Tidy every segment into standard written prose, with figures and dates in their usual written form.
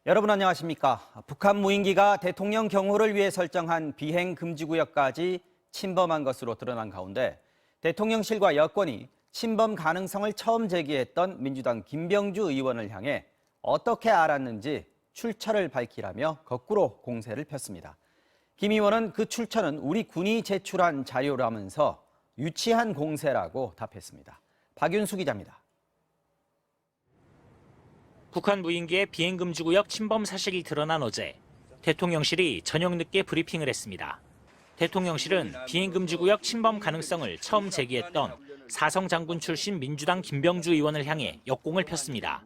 여러분 안녕하십니까? 북한 무인기가 대통령 경호를 위해 설정한 비행 금지 구역까지 침범한 것으로 드러난 가운데 대통령실과 여권이 침범 가능성을 처음 제기했던 민주당 김병주 의원을 향해 어떻게 알았는지 출처를 밝히라며 거꾸로 공세를 폈습니다. 김 의원은 그 출처는 우리 군이 제출한 자료라면서 유치한 공세라고 답했습니다. 박윤수 기자입니다. 북한 무인기의 비행금지구역 침범 사실이 드러난 어제 대통령실이 저녁 늦게 브리핑을 했습니다. 대통령실은 비행금지구역 침범 가능성을 처음 제기했던 사성 장군 출신 민주당 김병주 의원을 향해 역공을 폈습니다.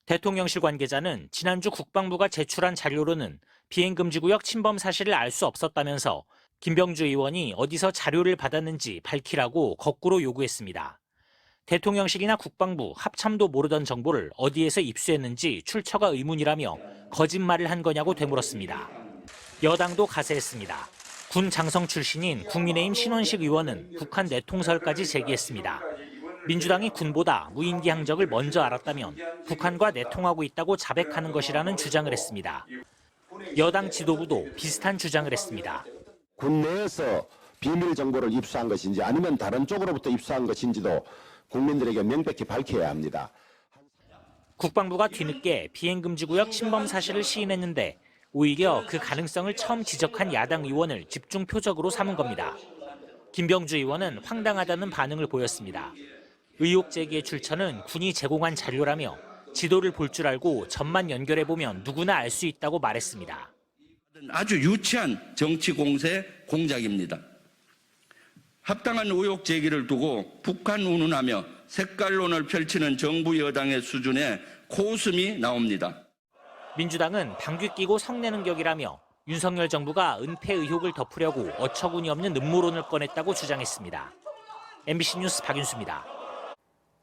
대통령실 관계자는 지난주 국방부가 제출한 자료로는 비행금지구역 침범 사실을 알 수 없었다면서 김병주 의원이 어디서 자료를 받았는지 밝히라고 거꾸로 요구했습니다. 대통령실이나 국방부, 합참도 모르던 정보를 어디에서 입수했는지 출처가 의문이라며 거짓말을 한 거냐고 되물었습니다. 여당도 가세했습니다. 군 장성 출신인 국민의힘 신원식 의원은 북한 내통설까지 제기했습니다. 민주당이 군보다 무인기 항적을 먼저 알았다면 북한과 내통하고 있다고 자백하는 것이라는 주장을 했습니다. 여당 지도부도 비슷한 주장을 했습니다. 군 내에서 비밀 정보를 입수한 것인지 아니면 다른 쪽으로부터 입수한 것인지도 국민들에게 명백히 밝혀야 합니다. 국방부가 뒤늦게 비행금지구역 침범 사실을 시인했는데 오히려 그 가능성을 처음 지적한 야당 의원을 집중 표적으로 삼은 겁니다. 김병주 의원은 황당하다는 반응을 보였습니다. 의혹 제기의 출처는 군이 제공한 자료라며 지도를 볼 줄 알고 점만 연결해보면 누구나 알 수 있다고 말했습니다. 아주 유치한 정치 공세 공작입니다. 합당한 의혹 제기를 두고 북한 운운하며 색깔론을 펼치는 정부 여당의 수준에 코웃음이 나옵니다. 민주당은 방귀 뀌고 성내는 격이라며 윤석열 정부가 은폐 의혹을 덮으려고 어처구니 없는 음모론을 꺼냈다고 주장했습니다. MBC 뉴스 박윤수입니다.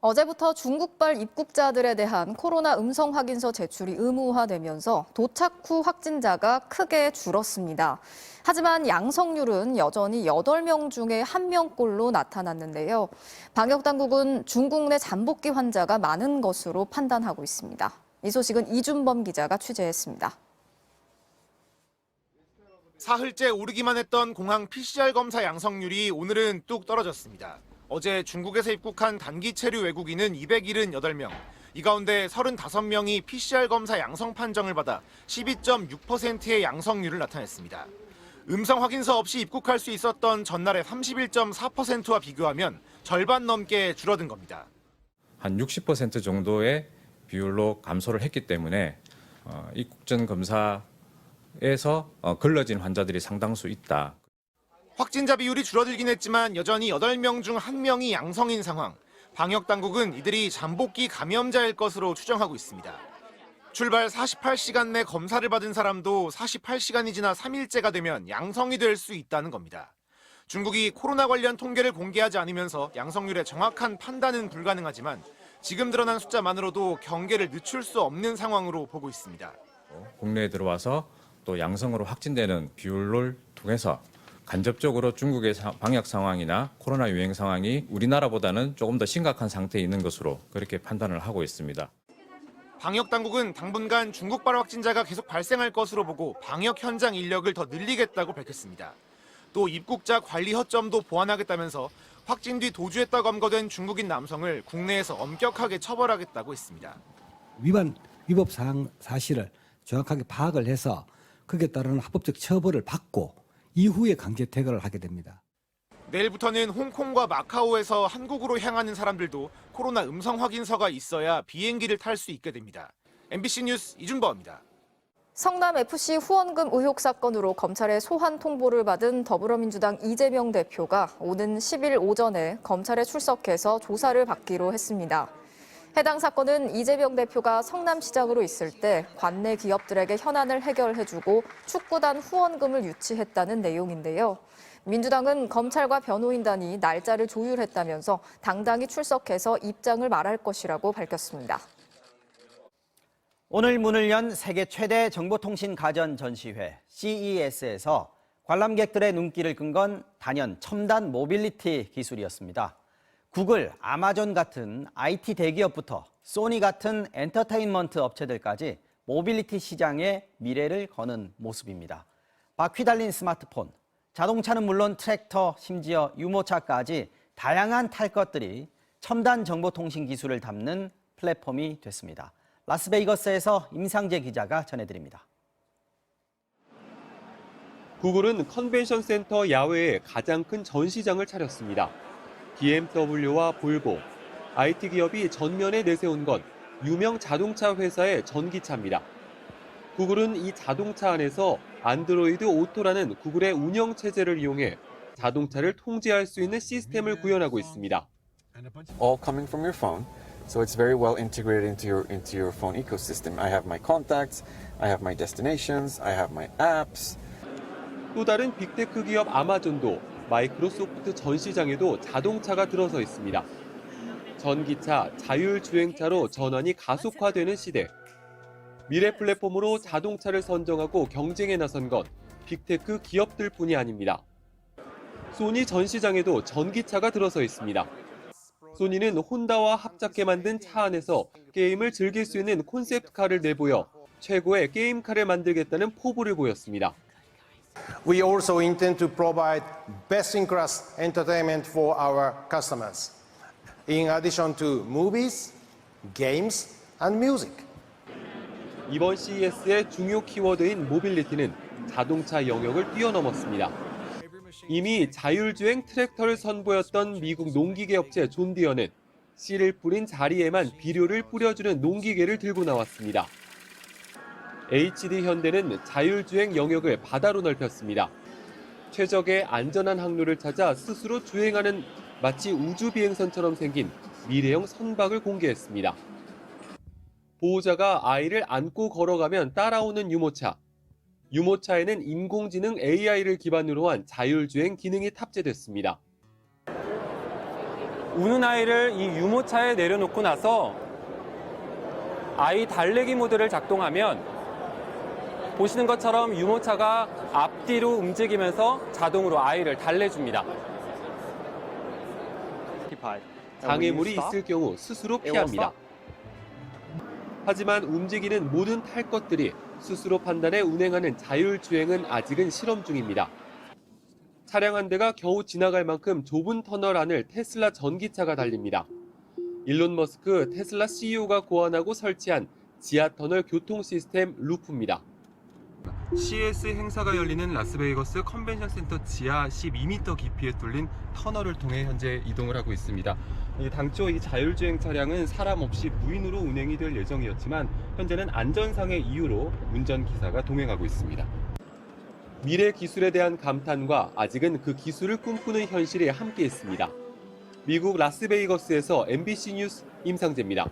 어제부터 중국발 입국자들에 대한 코로나 음성 확인서 제출이 의무화되면서 도착 후 확진자가 크게 줄었습니다. 하지만 양성률은 여전히 8명 중에 1명꼴로 나타났는데요. 방역당국은 중국 내 잠복기 환자가 많은 것으로 판단하고 있습니다. 이 소식은 이준범 기자가 취재했습니다. 사흘째 오르기만 했던 공항 PCR 검사 양성률이 오늘은 뚝 떨어졌습니다. 어제 중국에서 입국한 단기 체류 외국인은 278명, 이 가운데 35명이 PCR 검사 양성 판정을 받아 12.6%의 양성률을 나타냈습니다. 음성 확인서 없이 입국할 수 있었던 전날의 31.4%와 비교하면 절반 넘게 줄어든 겁니다. 한 60% 정도의 비율로 감소를 했기 때문에 입국 전 검사에서 걸러진 환자들이 상당수 있다. 확진자 비율이 줄어들긴 했지만 여전히 8명 중 1명이 양성인 상황. 방역당국은 이들이 잠복기 감염자일 것으로 추정하고 있습니다. 출발 48시간 내 검사를 받은 사람도 48시간이 지나 3일째가 되면 양성이 될 수 있다는 겁니다. 중국이 코로나 관련 통계를 공개하지 않으면서 양성률의 정확한 판단은 불가능하지만 지금 드러난 숫자만으로도 경계를 늦출 수 없는 상황으로 보고 있습니다. 국내에 들어와서 또 양성으로 확진되는 비율을 통해서 간접적으로 중국의 방역 상황이나 코로나 유행 상황이 우리나라보다는 조금 더 심각한 상태에 있는 것으로 그렇게 판단을 하고 있습니다. 방역당국은 당분간 중국발 확진자가 계속 발생할 것으로 보고 방역 현장 인력을 더 늘리겠다고 밝혔습니다. 또 입국자 관리 허점도 보완하겠다면서 확진 뒤 도주했다고 검거된 중국인 남성을 국내에서 엄격하게 처벌하겠다고 했습니다. 위법 사실을 정확하게 파악을 해서 거기에 따르는 합법적 처벌을 받고 이후에 강제 퇴거를 하게 됩니다. 내일부터는 홍콩과 마카오에서 한국으로 향하는 사람들도 코로나 음성 확인서가 있어야 비행기를 탈 수 있게 됩니다. MBC 뉴스 이준범입니다. 성남FC 후원금 의혹 사건으로 검찰의 소환 통보를 받은 더불어민주당 이재명 대표가 오는 10일 오전에 검찰에 출석해서 조사를 받기로 했습니다. 해당 사건은 이재명 대표가 성남시장으로 있을 때 관내 기업들에게 현안을 해결해주고 축구단 후원금을 유치했다는 내용인데요. 민주당은 검찰과 변호인단이 날짜를 조율했다면서 당당히 출석해서 입장을 말할 것이라고 밝혔습니다. 오늘 문을 연 세계 최대 정보통신 가전 전시회 CES에서 관람객들의 눈길을 끈 건 단연 첨단 모빌리티 기술이었습니다. 구글, 아마존 같은 IT 대기업부터 소니 같은 엔터테인먼트 업체들까지 모빌리티 시장의 미래를 거는 모습입니다. 바퀴 달린 스마트폰, 자동차는 물론 트랙터, 심지어 유모차까지 다양한 탈 것들이 첨단 정보통신 기술을 담는 플랫폼이 됐습니다. 라스베이거스에서 임상재 기자가 전해드립니다. 구글은 컨벤션 센터 야외에 가장 큰 전시장을 차렸습니다. BMW와 볼보, IT 기업이 전면에 내세운 건 유명 자동차 회사의 전기차입니다. 구글은 이 자동차 안에서 안드로이드 오토라는 구글의 운영 체제를 이용해 자동차를 통제할 수 있는 시스템을 구현하고 있습니다. All coming from your phone, so it's very well integrated into your phone ecosystem. I have my contacts, I have my destinations, I have my apps. 또 다른 빅테크 기업 아마존도 마이크로소프트 전시장에도 자동차가 들어서 있습니다. 전기차, 자율주행차로 전환이 가속화되는 시대. 미래 플랫폼으로 자동차를 선정하고 경쟁에 나선 건 빅테크 기업들뿐이 아닙니다. 소니 전시장에도 전기차가 들어서 있습니다. 소니는 혼다와 합작해 만든 차 안에서 게임을 즐길 수 있는 콘셉트카를 내보여 최고의 게임카를 만들겠다는 포부를 보였습니다. We also intend to provide best-in-class entertainment for our customers, in addition to movies, games, and music. 이번 CES의 중요 키워드인 모빌리티는 자동차 영역을 뛰어넘었습니다. 이미 자율주행 트랙터를 선보였던 미국 농기계 업체 존 디어는 씨를 뿌린 자리에만 비료를 뿌려주는 농기계를 들고 나왔습니다. HD 현대는 자율주행 영역을 바다로 넓혔습니다. 최적의 안전한 항로를 찾아 스스로 주행하는 마치 우주비행선처럼 생긴 미래형 선박을 공개했습니다. 보호자가 아이를 안고 걸어가면 따라오는 유모차. 유모차에는 인공지능 AI를 기반으로 한 자율주행 기능이 탑재됐습니다. 우는 아이를 이 유모차에 내려놓고 나서 아이 달래기 모드를 작동하면 보시는 것처럼 유모차가 앞뒤로 움직이면서 자동으로 아이를 달래줍니다. 장애물이 있을 경우 스스로 피합니다. 하지만 움직이는 모든 탈 것들이 스스로 판단해 운행하는 자율주행은 아직은 실험 중입니다. 차량 한 대가 겨우 지나갈 만큼 좁은 터널 안을 테슬라 전기차가 달립니다. 일론 머스크 테슬라 CEO가 고안하고 설치한 지하터널 교통 시스템 루프입니다. CES 행사가 열리는 라스베이거스 컨벤션 센터 지하 12m 깊이에 뚫린 터널을 통해 현재 이동을 하고 있습니다. 당초 이 자율주행 차량은 사람 없이 무인으로 운행이 될 예정이었지만 현재는 안전상의 이유로 운전기사가 동행하고 있습니다. 미래 기술에 대한 감탄과 아직은 그 기술을 꿈꾸는 현실이 함께 있습니다. 미국 라스베이거스에서 MBC 뉴스 임상재입니다.